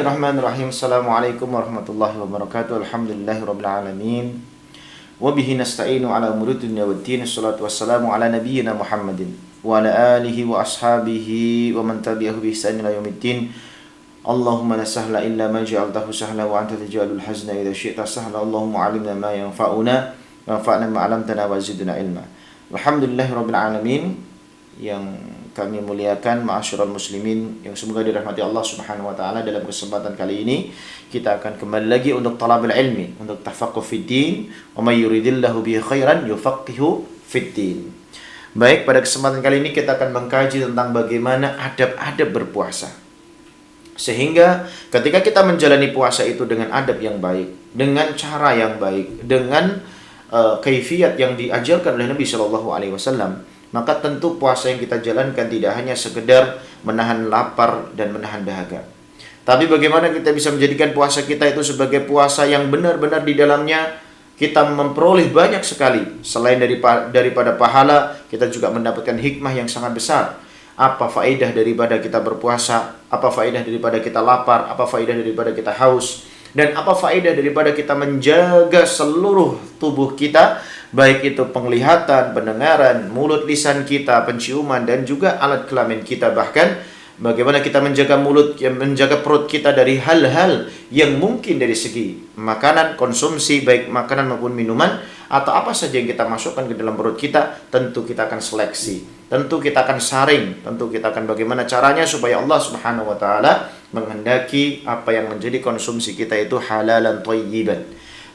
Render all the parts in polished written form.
Bismillahirrahmanirrahim. Assalamualaikum warahmatullahi wabarakatuh. Alhamdulillahirabbil alamin. Wa bihi nasta'inu ala umuri dunya waddin. Wassalatu wassalamu ala nabiyyina Muhammadin wa ala alihi wa ashabihi wa man tabi'ahu bi ihsan ila yaumiddin. Allahumma la sahla illa ma ja'altahu sahla wa anta taj'alul hazna idza syi'ta sahla. Allahumma 'allimna ma yanfa'una wanfa'na ma 'allamtana wa zidna ilma. Alhamdulillahirabbil alamin. Yang kami muliakan, ma'asyiral muslimin yang semoga dirahmati Allah Subhanahu wa taala, dalam kesempatan kali ini kita akan kembali lagi untuk talabul ilmi, untuk tafaqquh fid din, wa may yuridillahu bihi khairan yufaqihu fid din. Baik, pada kesempatan kali ini kita akan mengkaji tentang bagaimana adab-adab berpuasa. Sehingga ketika kita menjalani puasa itu dengan adab yang baik, dengan cara yang baik, dengan kaifiyat yang diajarkan oleh Nabi sallallahu alaihi wasallam, maka tentu puasa yang kita jalankan tidak hanya sekedar menahan lapar dan menahan dahaga. Tapi bagaimana kita bisa menjadikan puasa kita itu sebagai puasa yang benar-benar di dalamnya kita memperoleh banyak sekali. Selain daripada pahala, kita juga mendapatkan hikmah yang sangat besar. Apa faedah daripada kita berpuasa? Apa faedah daripada kita lapar? Apa faedah daripada kita haus? Dan apa faedah daripada kita menjaga seluruh tubuh kita, baik itu penglihatan, pendengaran, mulut, lisan kita, penciuman, dan juga alat kelamin kita. Bahkan bagaimana kita menjaga mulut, menjaga perut kita dari hal-hal yang mungkin dari segi makanan, konsumsi, baik makanan maupun minuman, atau apa saja yang kita masukkan ke dalam perut kita. Tentu kita akan seleksi, tentu kita akan saring, tentu kita akan bagaimana caranya supaya Allah Subhanahu wa taala menghendaki apa yang menjadi konsumsi kita itu halalan thayyiban.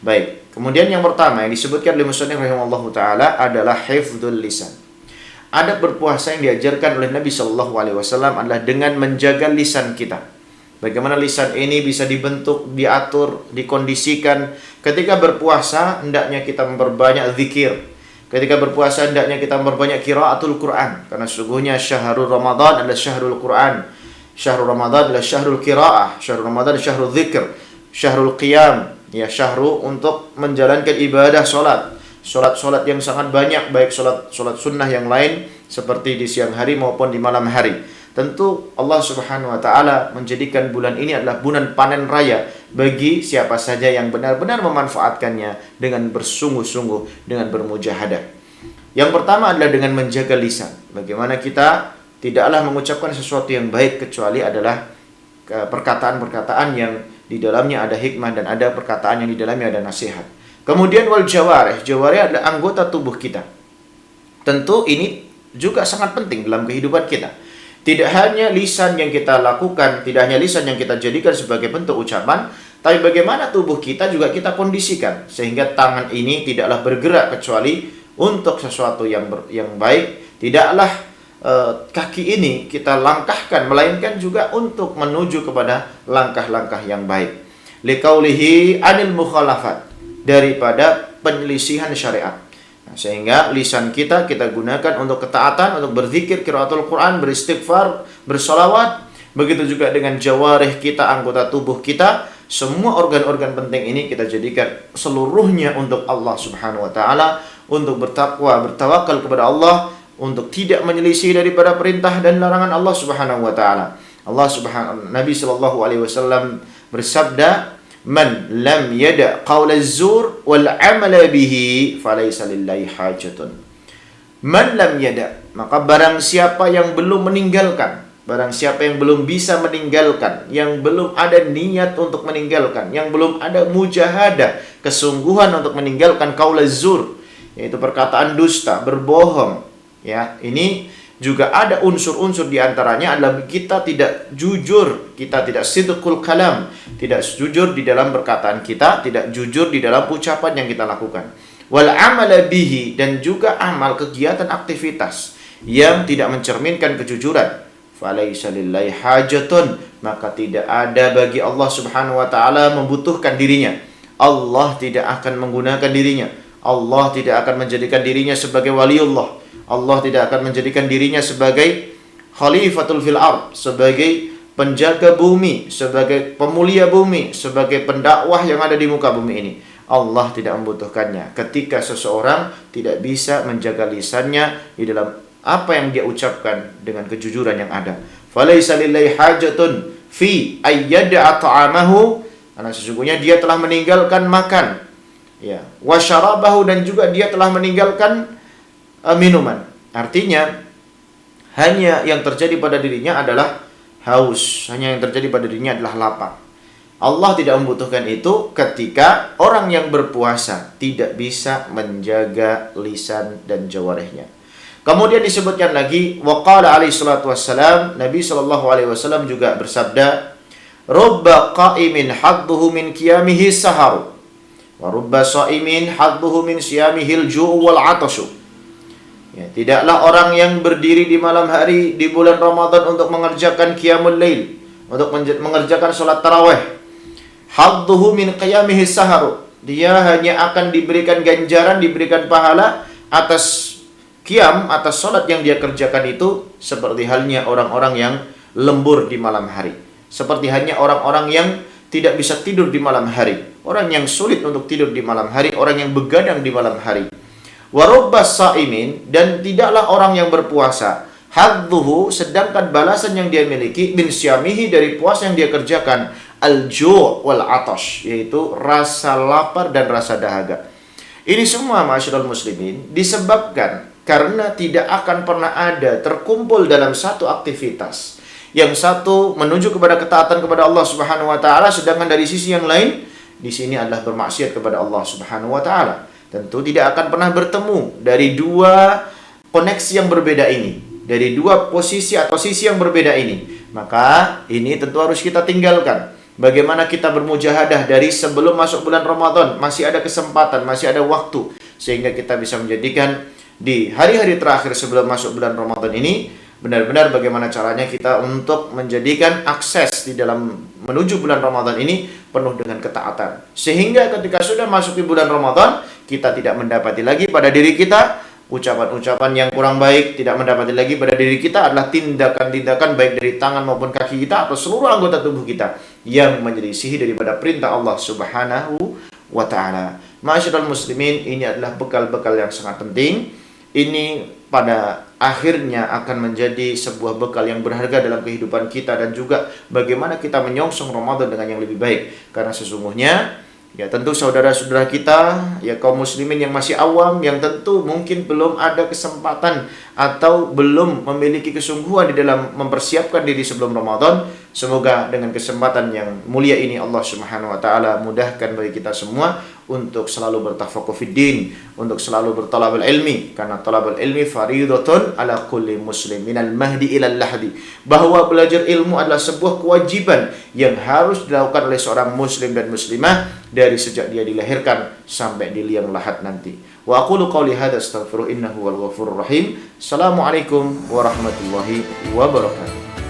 Baik, kemudian yang pertama yang disebutkan oleh musannif rahimahullahu taala adalah hifdzul lisan. Adab berpuasa yang diajarkan oleh Nabi sallallahu alaihi wasallam adalah dengan menjaga lisan kita. Bagaimana lisan ini bisa dibentuk, diatur, dikondisikan. Ketika berpuasa hendaknya kita memperbanyak zikir. Ketika berpuasa hendaknya kita memperbanyak qiraatul Quran, karena sesungguhnya syahrul Ramadan adalah syahrul Quran. Syahrul Ramadan adalah syahrul qiraah, syahrul Ramadan adalah syahrul zikr, syahrul qiyam, ya syahru untuk menjalankan ibadah solat yang sangat banyak, baik solat sunnah yang lain seperti di siang hari maupun di malam hari. Tentu Allah Subhanahu wa taala menjadikan bulan ini adalah bulan panen raya bagi siapa saja yang benar-benar memanfaatkannya dengan bersungguh-sungguh, dengan bermujahadah. Yang pertama adalah dengan menjaga lisan. Bagaimana kita tidaklah mengucapkan sesuatu yang baik kecuali adalah perkataan-perkataan yang di dalamnya ada hikmah dan ada perkataan yang di dalamnya ada nasihat. Kemudian wal jawarih adalah anggota tubuh kita. Tentu ini juga sangat penting dalam kehidupan kita. Tidak hanya lisan yang kita lakukan, tidak hanya lisan yang kita jadikan sebagai bentuk ucapan, tapi bagaimana tubuh kita juga kita kondisikan sehingga tangan ini tidaklah bergerak kecuali untuk sesuatu yang baik. Tidaklah kaki ini kita langkahkan, melainkan juga untuk menuju kepada langkah-langkah yang baik. Liqaulihi anil mukhalafat, daripada penyelisihan syariat. Nah, sehingga lisan kita gunakan untuk ketaatan, untuk berzikir, qiraatul Quran, beristighfar, bersolawat. Begitu juga dengan jawarih kita, anggota tubuh kita. Semua organ-organ penting ini kita jadikan seluruhnya untuk Allah Subhanahu wa taala, untuk bertakwa, bertawakal kepada Allah, untuk tidak menyelisih daripada perintah dan larangan Allah Subhanahu wa taala. Nabi sallallahu alaihi wasallam bersabda, "Man lam yada' qaulaz zur wal 'amala bihi falaysa lillahi hajatun." Man lam yada', maka barang siapa yang belum meninggalkan, barang siapa yang belum bisa meninggalkan, yang belum ada niat untuk meninggalkan, yang belum ada mujahadah, kesungguhan untuk meninggalkan qaulaz zur, yaitu perkataan dusta, berbohong. Ya, ini juga ada unsur-unsur diantaranya adalah kita tidak jujur, kita tidak sidqul kalam, tidak jujur di dalam perkataan kita, tidak jujur di dalam ucapan yang kita lakukan. Wal amala bihi, dan juga amal, kegiatan, aktivitas yang tidak mencerminkan kejujuran. Falaisa lillahi hajatun, maka tidak ada bagi Allah Subhanahu wa taala membutuhkan dirinya. Allah tidak akan menggunakan dirinya. Allah tidak akan menjadikan dirinya sebagai waliullah. Allah tidak akan menjadikan dirinya sebagai khalifatul fil ard, sebagai penjaga bumi, sebagai pemulia bumi, sebagai pendakwah yang ada di muka bumi ini. Allah tidak membutuhkannya ketika seseorang tidak bisa menjaga lisannya di dalam apa yang dia ucapkan dengan kejujuran yang ada. Falaisa lillahi hajatun fi ayyad'a ta'amahu, karena sesungguhnya dia telah meninggalkan makan, ya, wa syarabahu, dan juga dia telah meninggalkan minuman. Artinya hanya yang terjadi pada dirinya adalah haus, hanya yang terjadi pada dirinya adalah lapar. Allah tidak membutuhkan itu ketika orang yang berpuasa tidak bisa menjaga lisan dan jawarihnya. Kemudian disebutkan lagi, waqala alaihi salatu wassalam, Nabi sallallahu alaihi wasallam juga bersabda, rubba qa'imin hadduhu min qiyamihi sahar, wa rubba sha'imin hadduhu min siyamihil ju'u wal 'atashu. Ya, tidaklah orang yang berdiri di malam hari di bulan Ramadan untuk mengerjakan qiyamul lail, untuk mengerjakan salat tarawih, hadduhu min qiyamihi sahar, dia hanya akan diberikan ganjaran, diberikan pahala atas qiyam, atas salat yang dia kerjakan itu, seperti halnya orang-orang yang lembur di malam hari, seperti halnya orang-orang yang tidak bisa tidur di malam hari, orang yang sulit untuk tidur di malam hari, orang yang begadang di malam hari. Wa rubbas sha'imin, dan tidaklah orang yang berpuasa, hadduhu, sedangkan balasan yang dia miliki, min syamihi, dari puasa yang dia kerjakan, al-ju' wal 'atash, yaitu rasa lapar dan rasa dahaga. Ini semua ma'asyiral muslimin disebabkan karena tidak akan pernah ada terkumpul dalam satu aktivitas, yang satu menuju kepada ketaatan kepada Allah Subhanahu wa taala, sedangkan dari sisi yang lain di sini adalah bermaksiat kepada Allah Subhanahu wa taala. Tentu tidak akan pernah bertemu dari dua koneksi yang berbeda ini, dari dua posisi atau sisi yang berbeda ini. Maka ini tentu harus kita tinggalkan. Bagaimana kita bermujahadah dari sebelum masuk bulan Ramadan, masih ada kesempatan, masih ada waktu, sehingga kita bisa menjadikan di hari-hari terakhir sebelum masuk bulan Ramadan ini benar-benar bagaimana caranya kita untuk menjadikan akses di dalam menuju bulan Ramadan ini penuh dengan ketaatan, sehingga ketika sudah masuk di bulan Ramadan kita tidak mendapati lagi pada diri kita ucapan-ucapan yang kurang baik, tidak mendapati lagi pada diri kita adalah tindakan-tindakan baik dari tangan maupun kaki kita atau seluruh anggota tubuh kita yang menyelisihi daripada perintah Allah Subhanahu wa taala. Ma'asyiral muslimin, ini adalah bekal-bekal yang sangat penting. Ini pada akhirnya akan menjadi sebuah bekal yang berharga dalam kehidupan kita, dan juga bagaimana kita menyongsong Ramadan dengan yang lebih baik. Karena sesungguhnya ya tentu saudara-saudara kita, ya kaum muslimin yang masih awam, yang tentu mungkin belum ada kesempatan atau belum memiliki kesungguhan di dalam mempersiapkan diri sebelum Ramadan. Semoga dengan kesempatan yang mulia ini Allah Subhanahu wa taala mudahkan bagi kita semua untuk selalu bertafaqquh fid din, untuk selalu bertalabul ilmi, karena talabul ilmi fariidatun ala kulli muslim minal mahdi ilal lahdi, bahwa belajar ilmu adalah sebuah kewajiban yang harus dilakukan oleh seorang muslim dan muslimah dari sejak dia dilahirkan sampai di liang lahat nanti. Wa aqulu qouli hadza astaghfiru innahu wal ghafurur rahim. Assalamualaikum warahmatullahi wabarakatuh.